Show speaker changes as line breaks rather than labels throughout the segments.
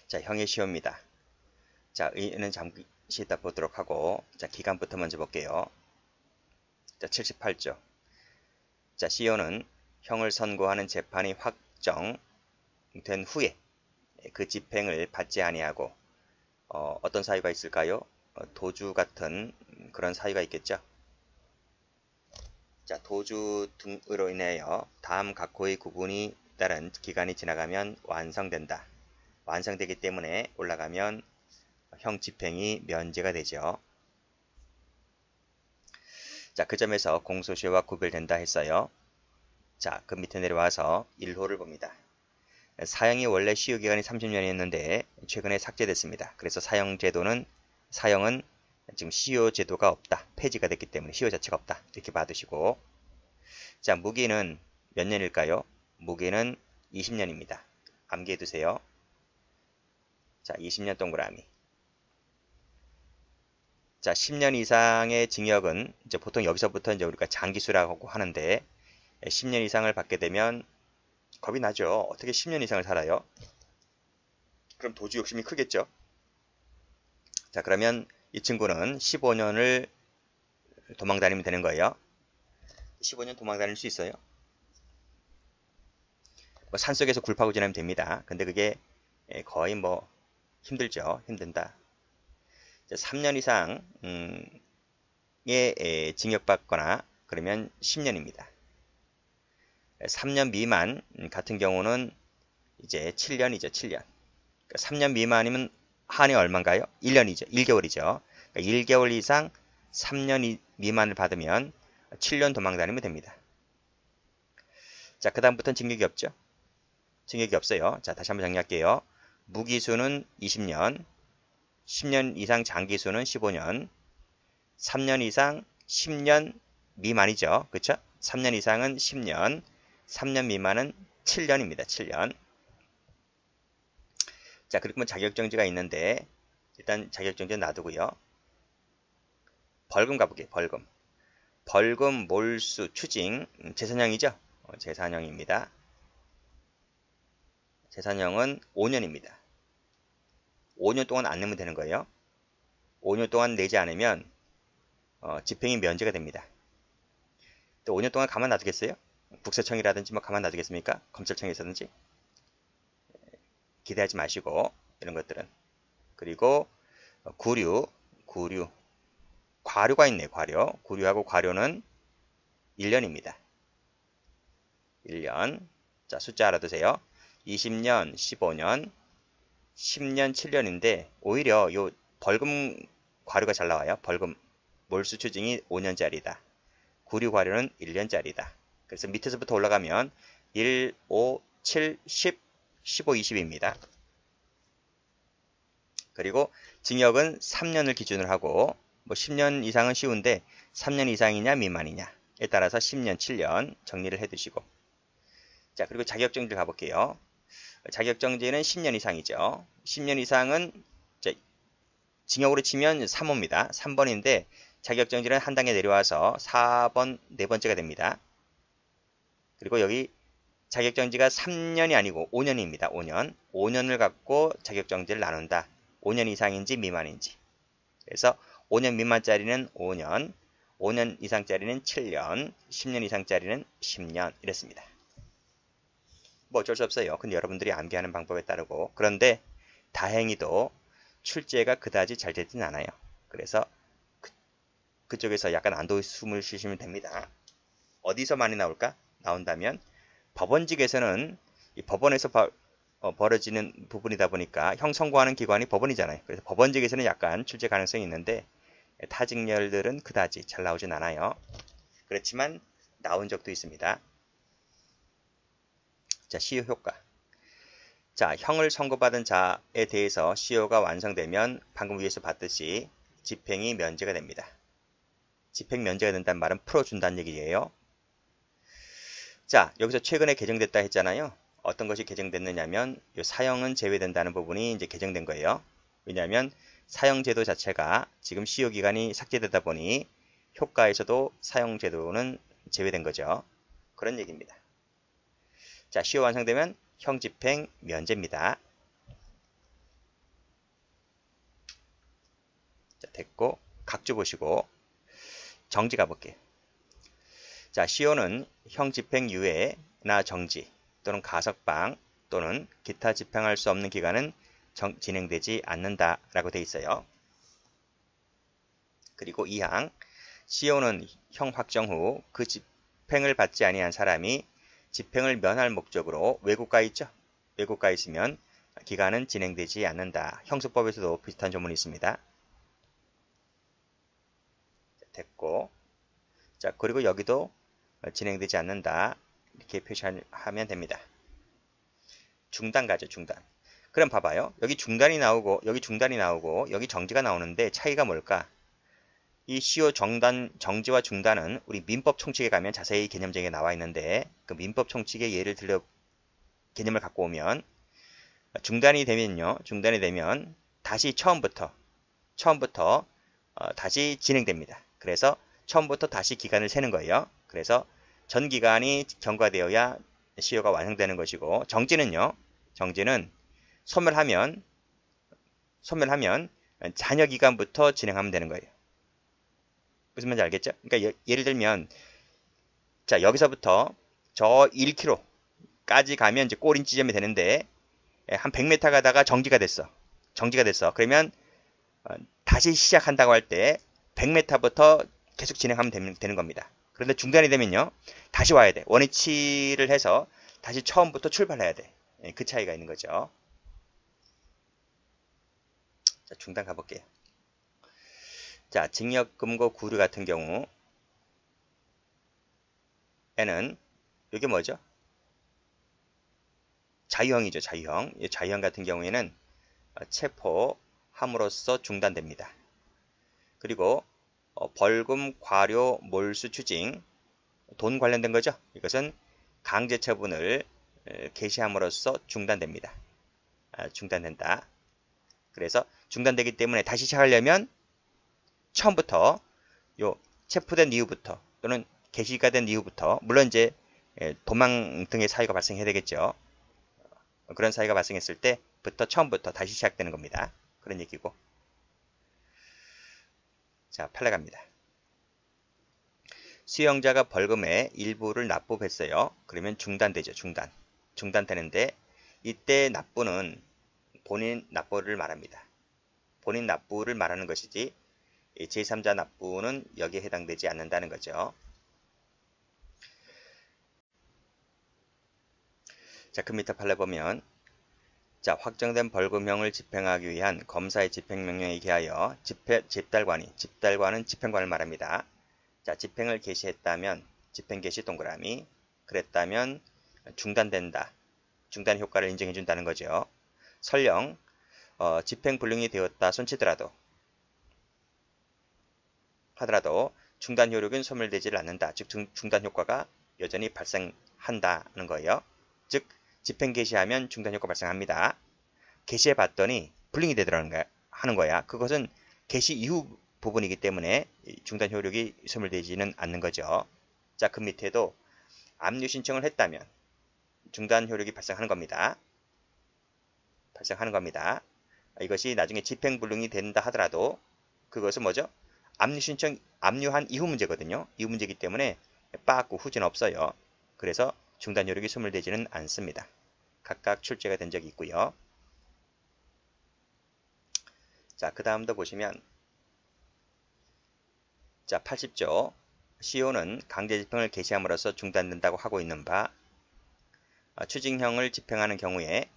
자, 형의 시효입니다. 자, 의는 잠시 이따 보도록 하고, 자, 기간부터 먼저 볼게요. 자, 78조. 자, 시효는 형을 선고하는 재판이 확정된 후에 그 집행을 받지 아니하고 어떤 사유가 있을까요? 도주 같은 그런 사유가 있겠죠. 자, 도주 등으로 인하여 다음 각호의 구분이 따른 기간이 지나가면 완성된다. 완성되기 때문에 올라가면 형 집행이 면제가 되죠. 자, 그 점에서 공소시효와 구별된다 했어요. 자, 그 밑에 내려와서 1호를 봅니다. 사형이 원래 시효기간이 30년이었는데 최근에 삭제됐습니다. 그래서 사형은 지금 시효제도가 없다. 폐지가 됐기 때문에 시효 자체가 없다. 이렇게 봐두시고, 자, 무기는 몇 년일까요? 무기는 20년입니다. 암기해 두세요. 자, 20년 동그라미. 자, 10년 이상의 징역은 이제 보통 여기서부터 이제 우리가 장기수라고 하는데 10년 이상을 받게 되면 겁이 나죠. 어떻게 10년 이상을 살아요? 그럼 도주 욕심이 크겠죠. 자, 그러면 이 친구는 15년을 도망 다니면 되는 거예요. 15년 도망 다닐 수 있어요? 뭐 산속에서 굴 파고 지나면 됩니다. 근데 그게 거의 뭐 힘들죠. 힘든다. 3년 이상의 징역받거나 그러면 10년입니다. 3년 미만 같은 경우는 이제 7년이죠. 7년. 3년 미만이면 한이 얼마인가요? 1년이죠. 1개월이죠. 1개월 이상 3년 미만을 받으면 7년 도망 다니면 됩니다. 자, 그 다음부터는 징역이 없죠. 징역이 없어요. 자, 다시 한번 정리할게요. 무기수는 20년, 10년 이상 장기수는 15년, 3년 이상 10년 미만이죠. 그렇죠? 3년 이상은 10년, 3년 미만은 7년입니다. 7년. 자, 그리고 자격정지가 있는데 일단 자격정지는 놔두고요. 벌금 가볼게요. 벌금. 벌금, 몰수, 추징, 재산형이죠. 재산형입니다. 재산형은 5년입니다. 5년 동안 안 내면 되는 거예요. 5년 동안 내지 않으면 집행이 면제가 됩니다. 또 5년 동안 가만 놔두겠어요? 국세청이라든지 뭐 가만 놔두겠습니까? 검찰청에서든지. 기대하지 마시고 이런 것들은. 그리고 구류, 과료가 있네요. 구류하고 과료는 1년입니다. 1년. 자, 숫자 알아두세요. 20년, 15년, 10년, 7년인데 오히려 요 벌금 과료가 잘 나와요. 벌금 몰수 추징이 5년짜리다. 구류 과료는 1년짜리다. 그래서 밑에서부터 올라가면 1, 5, 7, 10, 15, 20입니다. 그리고 징역은 3년을 기준으로 하고 뭐 10년 이상은 쉬운데 3년 이상이냐 미만이냐에 따라서 10년, 7년 정리를 해두시고, 자, 그리고 자격정지 가볼게요. 자격정지는 10년 이상이죠. 10년 이상은 징역으로 치면 3호입니다. 3번인데 자격정지는 한 단계 내려와서 4번, 네 번째가 됩니다. 그리고 여기 자격정지가 3년이 아니고 5년입니다. 5년. 5년을 갖고 자격정지를 나눈다. 5년 이상인지 미만인지. 그래서 5년 미만짜리는 5년, 5년 이상짜리는 7년, 10년 이상짜리는 10년 이랬습니다. 뭐 어쩔 수 없어요. 근데 여러분들이 암기하는 방법에 따르고, 그런데 다행히도 출제가 그다지 잘 되진 않아요. 그래서 그쪽에서 약간 안도숨을 쉬시면 됩니다. 어디서 많이 나올까? 나온다면 법원직에서는 이 법원에서 벌어지는 부분이다 보니까 형 선고하는 기관이 법원이잖아요. 그래서 법원직에서는 약간 출제 가능성이 있는데 타직렬들은 그다지 잘 나오진 않아요. 그렇지만 나온 적도 있습니다. 자, 시효 효과. 자, 형을 선고받은 자에 대해서 시효가 완성되면 방금 위에서 봤듯이 집행이 면제가 됩니다. 집행 면제가 된다는 말은 풀어준다는 얘기예요. 자, 여기서 최근에 개정됐다 했잖아요. 어떤 것이 개정됐느냐면 이 사형은 제외된다는 부분이 이제 개정된 거예요. 왜냐하면 사형제도 자체가 지금 시효기간이 삭제되다 보니 효과에서도 사형제도는 제외된 거죠. 그런 얘기입니다. 자, 시효 완성되면 형 집행 면제입니다. 자, 됐고 각주 보시고 정지 가볼게요. 자, 시효는 형 집행 유예나 정지 또는 가석방 또는 기타 집행할 수 없는 기간은 진행되지 않는다라고 되어 있어요. 그리고 2항 시효는 형 확정 후 그 집행을 받지 아니한 사람이 집행을 면할 목적으로 외국가에 있죠. 외국가에 있으면 기간은 진행되지 않는다. 형소법에서도 비슷한 조문이 있습니다. 됐고, 자, 그리고 여기도 진행되지 않는다. 이렇게 표시하면 됩니다. 중단 가죠, 중단. 그럼 봐봐요. 여기 중단이 나오고, 여기 중단이 나오고, 여기 정지가 나오는데 차이가 뭘까? 이 시효 정지와 중단은 우리 민법 총칙에 가면 자세히 개념정에 나와 있는데, 그 민법 총칙의 예를 들려 개념을 갖고 오면, 중단이 되면 다시 처음부터 다시 진행됩니다. 그래서 처음부터 다시 기간을 세는 거예요. 그래서 전 기간이 경과되어야 시효가 완성되는 것이고, 정지는 소멸하면 잔여 기간부터 진행하면 되는 거예요. 무슨 말인지 알겠죠? 그러니까 예를 들면 자, 여기서부터 저 1km까지 가면 이제 꼬린 지점이 되는데 한 100m 가다가 정지가 됐어. 그러면 다시 시작한다고 할 때 100m부터 계속 진행하면 되는 겁니다. 그런데 중단이 되면요. 다시 와야 돼. 원위치를 해서 다시 처음부터 출발해야 돼. 그 차이가 있는 거죠. 자, 중단 가볼게요. 자, 징역, 금고, 구류 같은 경우에는 이게 뭐죠? 자유형이죠, 자유형. 이 자유형 같은 경우에는 체포함으로써 중단됩니다. 그리고 벌금, 과료, 몰수, 추징, 돈 관련된 거죠. 이것은 강제 처분을 개시함으로써 중단됩니다. 중단된다. 그래서 중단되기 때문에 다시 시작하려면 처음부터 요 체포된 이후부터 또는 개시가 된 이후부터 물론 이제 도망 등의 사유가 발생해야 되겠죠. 그런 사유가 발생했을 때부터 처음부터 다시 시작되는 겁니다. 그런 얘기고. 자, 판례 갑니다. 수용자가 벌금의 일부를 납부했어요. 그러면 중단되죠. 중단되는데 이때 납부는 본인 납부를 말합니다. 본인 납부를 말하는 것이지 제3자 납부는 여기에 해당되지 않는다는 거죠. 자, 그 밑에 판례 보면 자, 확정된 벌금형을 집행하기 위한 검사의 집행명령에 의하여 집달관은 집행관을 말합니다. 자, 집행을 개시했다면 집행 개시 동그라미 그랬다면 중단된다. 중단 효과를 인정해 준다는 거죠. 설령 집행 불능이 되었다 손치더라도 중단 효력은 소멸되지를 않는다. 즉 중단 효과가 여전히 발생한다는 거예요. 즉 집행 개시하면 중단 효과 발생합니다. 개시해 봤더니 불능이 되더라는 하는 거야. 그것은 개시 이후 부분이기 때문에 중단 효력이 소멸되지는 않는 거죠. 자, 그 밑에도 압류 신청을 했다면 중단 효력이 발생하는 겁니다. 이것이 나중에 집행 불능이 된다 하더라도 그것은 뭐죠? 압류한 이후 문제거든요. 이후 문제이기 때문에 빠꾸 후진 없어요. 그래서 중단 효력이 소멸되지는 않습니다. 각각 출제가 된 적이 있고요. 자, 그 다음도 보시면 자, 80조 시효는 강제 집행을 개시함으로써 중단된다고 하고 있는 바 추징형을 집행하는 경우에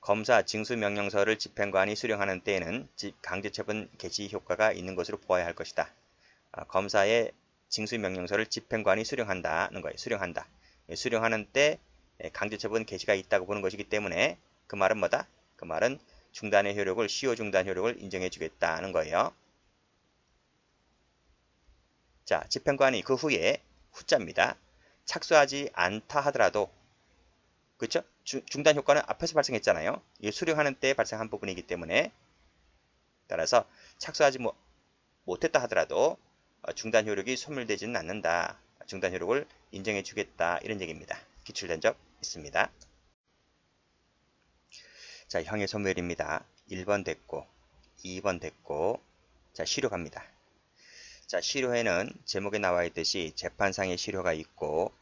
검사 징수명령서를 집행관이 수령하는 때에는 강제처분 개시 효과가 있는 것으로 보아야 할 것이다. 검사의 징수명령서를 집행관이 수령한다는 거예요. 수령하는 때 강제처분 개시가 있다고 보는 것이기 때문에 그 말은 뭐다? 그 말은 중단의 효력을 시효 중단 효력을 인정해 주겠다는 거예요. 자, 집행관이 그 후에 후자입니다. 착수하지 않다 하더라도 그렇죠? 중단 효과는 앞에서 발생했잖아요. 이 수령하는 때 발생한 부분이기 때문에 따라서 착수하지 못했다 하더라도 중단 효력이 소멸되지는 않는다. 중단 효력을 인정해 주겠다. 이런 얘기입니다. 기출된 적 있습니다. 자, 형의 소멸입니다. 1번 됐고 2번 됐고 자, 실효 갑니다. 자, 실효에는 제목에 나와 있듯이 재판상의 실효가 있고,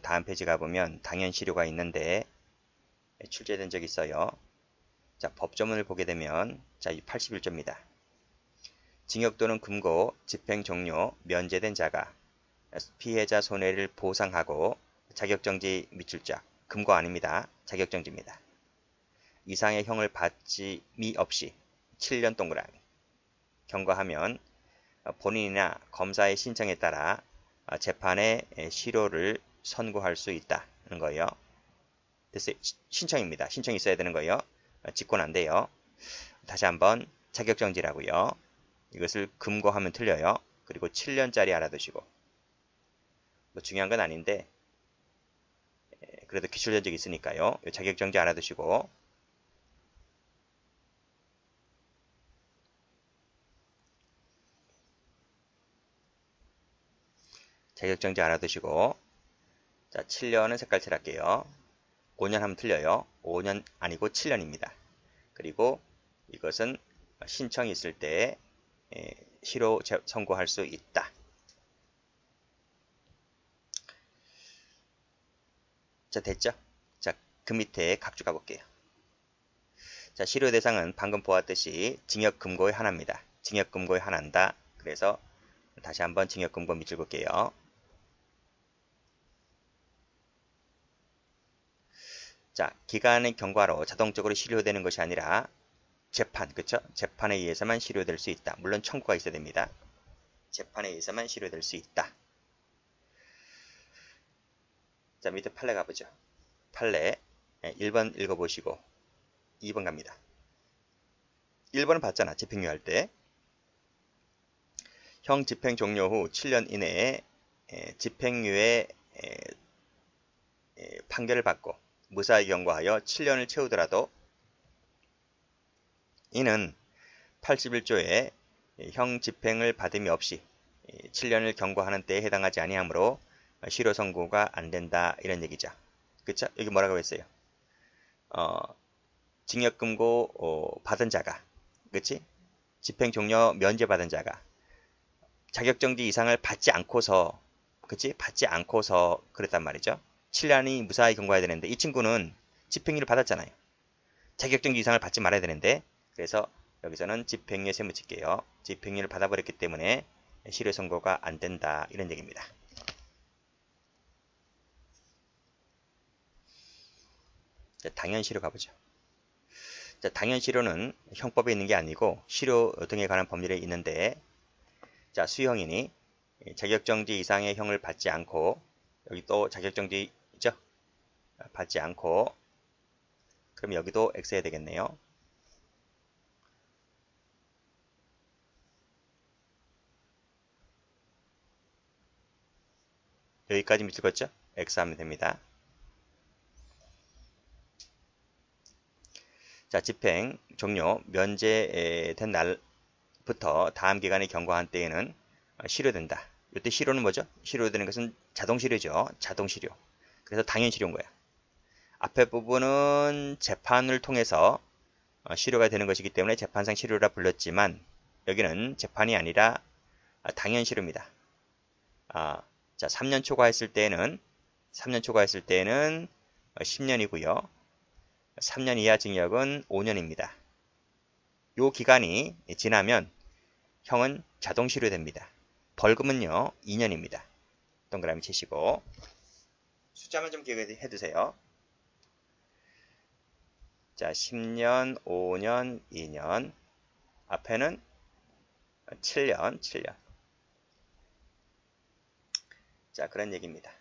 다음 페이지 가보면 당연 실효가 있는데 출제된 적이 있어요. 자, 법조문을 보게 되면 자, 81조입니다. 징역 또는 금고, 집행 종료, 면제된 자가 피해자 손해를 보상하고 자격정지 미출자, 금고 아닙니다. 자격정지입니다. 이상의 형을 받지미 없이 7년 동그라미 경과하면 본인이나 검사의 신청에 따라 재판의 실효를 선고할 수 있다는 거예요. 됐어요. 신청입니다. 신청이 있어야 되는 거예요. 직권 안 돼요. 다시 한번 자격정지라고요. 이것을 금고하면 틀려요. 그리고 7년짜리 알아두시고 뭐 중요한 건 아닌데 그래도 기출 전적이 있으니까요. 자격정지 알아두시고 자격정지 알아두시고 자, 7년은 색깔 칠할게요. 5년 하면 틀려요. 5년 아니고 7년입니다. 그리고 이것은 신청이 있을 때 실효 선고할 수 있다. 자, 됐죠? 자, 그 밑에 각주 가볼게요. 자, 실효 대상은 방금 보았듯이 징역 금고의 하나입니다. 징역 금고의 하나인다. 그래서 다시 한번 징역 금고 밑줄 볼게요. 자, 기간의 경과로 자동적으로 실효되는 것이 아니라 재판, 그쵸? 재판에 의해서만 실효될 수 있다. 물론 청구가 있어야 됩니다. 재판에 의해서만 실효될 수 있다. 자, 밑에 판례 가보죠. 판례 1번 읽어보시고 2번 갑니다. 1번은 봤잖아. 집행유예 할 때. 형 집행 종료 후 7년 이내에 집행유예 판결을 받고 무사히 경과하여 7년을 채우더라도 이는 81조에 형 집행을 받음이 없이 7년을 경과하는 때에 해당하지 아니하므로 실효 선고가 안 된다 이런 얘기죠. 그쵸? 여기 뭐라고 했어요? 징역 금고 받은 자가, 그치? 집행 종료 면제 받은 자가 자격정지 이상을 받지 않고서, 그치? 받지 않고서 그랬단 말이죠. 7년이 무사히 경과해야 되는데 이 친구는 집행유예를 받았잖아요. 자격정지 이상을 받지 말아야 되는데 그래서 여기서는 집행유예 세무 칠게요. 집행유예를 받아버렸기 때문에 실효 선고가 안 된다 이런 얘기입니다. 자, 당연 실효 가보죠. 자, 당연 실효는 형법에 있는 게 아니고 실효 등에 관한 법률에 있는데 자, 수형이니 자격정지 이상의 형을 받지 않고 여기 또 자격정지 있죠? 받지 않고 그럼 여기도 X 해야 되겠네요. 여기까지 밑을걷죠? X 하면 됩니다. 자, 집행 종료 면제된 날부터 다음 기간에 경과한 때에는 실효된다. 이때 실효는 뭐죠? 실효되는 것은 자동실효죠. 자동실효. 그래서 당연실효인 거야. 앞에 부분은 재판을 통해서 실효가 되는 것이기 때문에 재판상 실효라 불렸지만 여기는 재판이 아니라 당연실효입니다. 자, 3년 초과했을 때는 10년이고요. 3년 이하 징역은 5년입니다. 요 기간이 지나면 형은 자동 실효됩니다. 벌금은요 2년입니다. 동그라미 치시고 숫자만 좀 기억해 두세요. 자, 10년, 5년, 2년 앞에는 7년. 자, 그런 얘기입니다.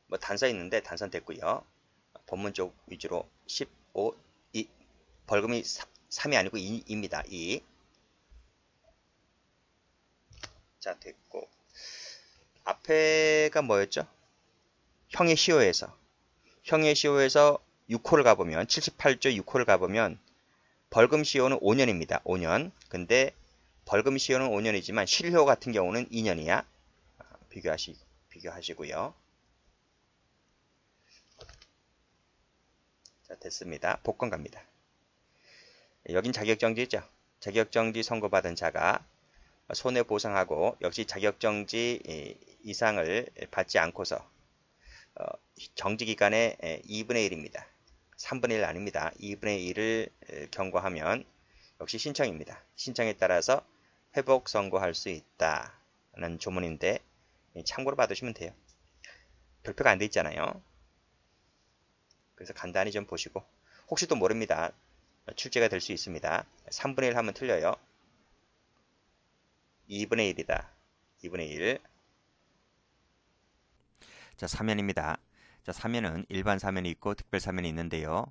뭐 단서 있는데 단선 됐고요. 본문 쪽 위주로 15, 2 벌금이 3이 아니고 2입니다. 2. 자, 됐고 앞에가 뭐였죠? 형의 시효에서 6호를 가보면 78조 6호를 가보면 벌금 시효는 5년입니다. 5년. 근데 벌금 시효는 5년이지만 실효 같은 경우는 2년이야. 비교하시고요. 자, 됐습니다. 복권 갑니다. 여긴 자격정지죠. 자격정지 선고받은 자가 손해보상하고 역시 자격정지 이상을 받지 않고서 정지기간의 2분의 1입니다. 3분의 1 아닙니다. 2분의 1을 경과하면 역시 신청입니다. 신청에 따라서 회복 선고할 수 있다는 조문인데 참고로 받으시면 돼요. 별표가 안 돼 있잖아요. 그래서 간단히 좀 보시고 혹시 또 모릅니다. 출제가 될 수 있습니다. 3분의 1 하면 틀려요. 2분의 1이다. 2분의 1. 자, 사면입니다. 자, 사면은 일반 사면이 있고 특별 사면이 있는데요.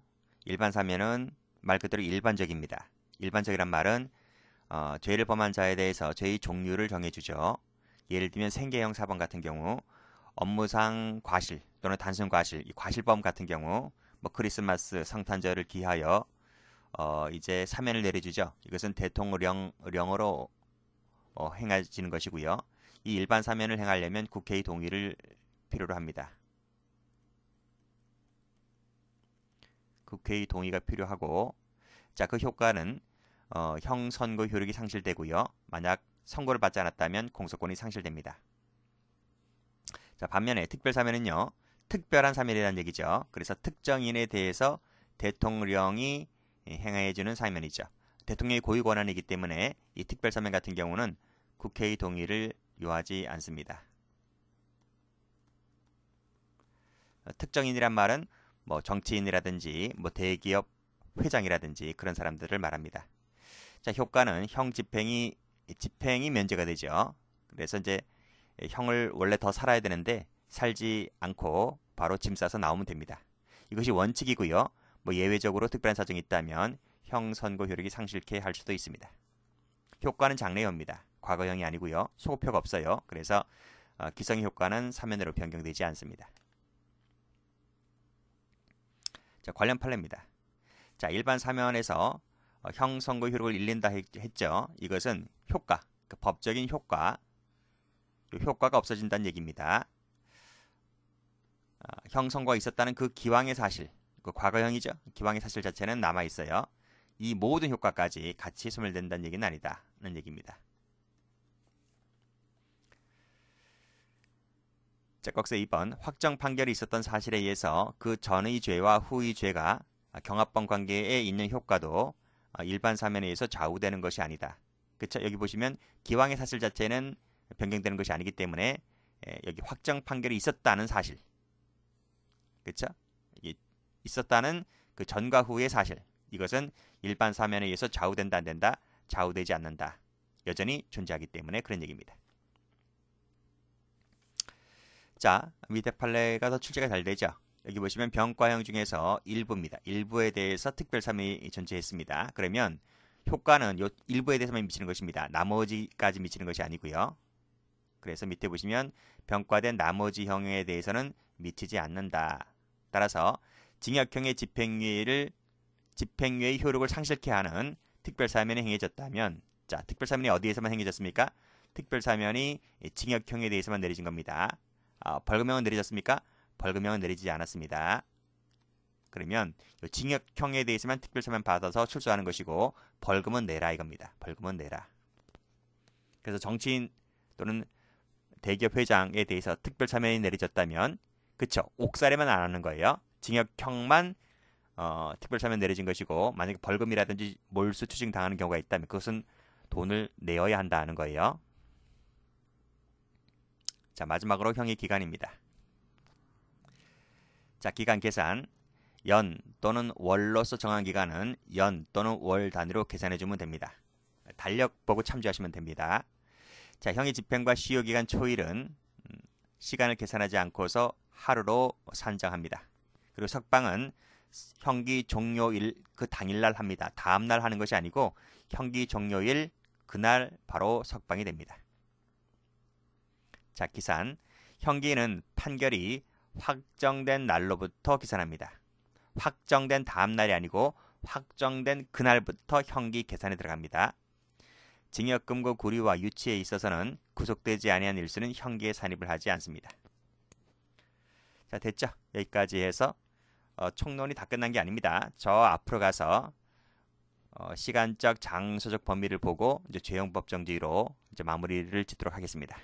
일반 사면은 말 그대로 일반적입니다. 일반적이란 말은 죄를 범한 자에 대해서 죄의 종류를 정해주죠. 예를 들면 생계형 사범 같은 경우 업무상 과실 또는 단순 과실, 이 과실범 같은 경우 뭐 크리스마스, 성탄절을 기하여 이제 사면을 내려주죠. 이것은 대통령령으로 행해지는 것이고요. 이 일반 사면을 행하려면 국회의 동의를 필요로 합니다. 국회의 동의가 필요하고, 자, 그 효과는 형 선고 효력이 상실되고요. 만약 선고를 받지 않았다면 공소권이 상실됩니다. 자, 반면에 특별 사면은요, 특별한 사면이라는 얘기죠. 그래서 특정인에 대해서 대통령이 행해주는 사면이죠. 대통령의 고유 권한이기 때문에 이 특별 사면 같은 경우는 국회의 동의를 요하지 않습니다. 특정인이란 말은 뭐 정치인이라든지 뭐 대기업 회장이라든지 그런 사람들을 말합니다. 자, 효과는 형 집행이 면제가 되죠. 그래서 이제 형을 원래 더 살아야 되는데 살지 않고 바로 짐 싸서 나오면 됩니다. 이것이 원칙이고요. 뭐 예외적으로 특별한 사정이 있다면 형 선고 효력이 상실케 할 수도 있습니다. 효과는 장래효입니다. 과거형이 아니고요. 소급표가 없어요. 그래서 기성의 효과는 사면으로 변경되지 않습니다. 자, 관련 판례입니다. 자, 일반 사면에서 형 선고 효력을 잃는다 했죠. 이것은 효과, 그 법적인 효과가 없어진다는 얘기입니다. 형 선고가 있었다는 그 기왕의 사실, 그 과거형이죠. 기왕의 사실 자체는 남아 있어요. 이 모든 효과까지 같이 소멸된다는 얘기는 아니다는 얘기입니다. 자, 꺽쇠 2번. 확정 판결이 있었던 사실에 의해서 그 전의 죄와 후의 죄가 경합범 관계에 있는 효과도 일반 사면에 의해서 좌우되는 것이 아니다. 그쵸? 여기 보시면 기왕의 사실 자체는 변경되는 것이 아니기 때문에 여기 확정 판결이 있었다는 사실, 그쵸? 있었다는 그 전과 후의 사실, 이것은 일반 사면에 의해서 좌우된다 안 된다? 좌우되지 않는다. 여전히 존재하기 때문에 그런 얘기입니다. 자, 밑에 판례가 더 출제가 잘 되죠. 여기 보시면 병과형 중에서 일부입니다. 일부에 대해서 특별사면이 존재했습니다. 그러면 효과는 요 일부에 대해서만 미치는 것입니다. 나머지까지 미치는 것이 아니고요. 그래서 밑에 보시면 병과된 나머지 형에 대해서는 미치지 않는다. 따라서 징역형의 집행유예의 효력을 상실케 하는 특별사면이 행해졌다면, 자, 특별사면이 어디에서만 행해졌습니까? 특별사면이 징역형에 대해서만 내려진 겁니다. 벌금형은 내려졌습니까? 벌금형은 내리지 않았습니다. 그러면 징역형에 대해서만 특별사면 받아서 출소하는 것이고 벌금은 내라 이겁니다. 벌금은 내라. 그래서 정치인 또는 대기업 회장에 대해서 특별사면이 내려졌다면, 그쵸, 옥살이만 안 하는 거예요. 징역형만 특별사면 내려진 것이고, 만약에 벌금이라든지 몰수 추징 당하는 경우가 있다면 그것은 돈을 내어야 한다는 거예요. 자, 마지막으로 형의 기간입니다. 자, 기간 계산. 연 또는 월로서 정한 기간은 연 또는 월 단위로 계산해 주면 됩니다. 달력 보고 참조하시면 됩니다. 자, 형의 집행과 시효기간 초일은 시간을 계산하지 않고서 하루로 산정합니다. 그리고 석방은 형기 종료일 그 당일날 합니다. 다음날 하는 것이 아니고 형기 종료일 그날 바로 석방이 됩니다. 자, 기산. 형기는 판결이 확정된 날로부터 기산합니다. 확정된 다음 날이 아니고 확정된 그날부터 형기 계산에 들어갑니다. 징역금고 구류와 유치에 있어서는 구속되지 아니한 일수는 형기에 산입을 하지 않습니다. 자, 됐죠? 여기까지 해서 총론이 다 끝난 게 아닙니다. 저 앞으로 가서 시간적, 장소적 범위를 보고 이제 죄형법 정지로 이제 마무리를 짓도록 하겠습니다.